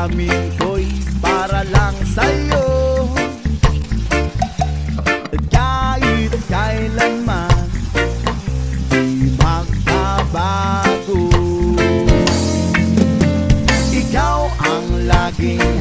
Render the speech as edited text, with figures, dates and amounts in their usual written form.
damdamin ko'y para lang sa'yo. Kahit kailanman di magbabago. Ikaw ang laging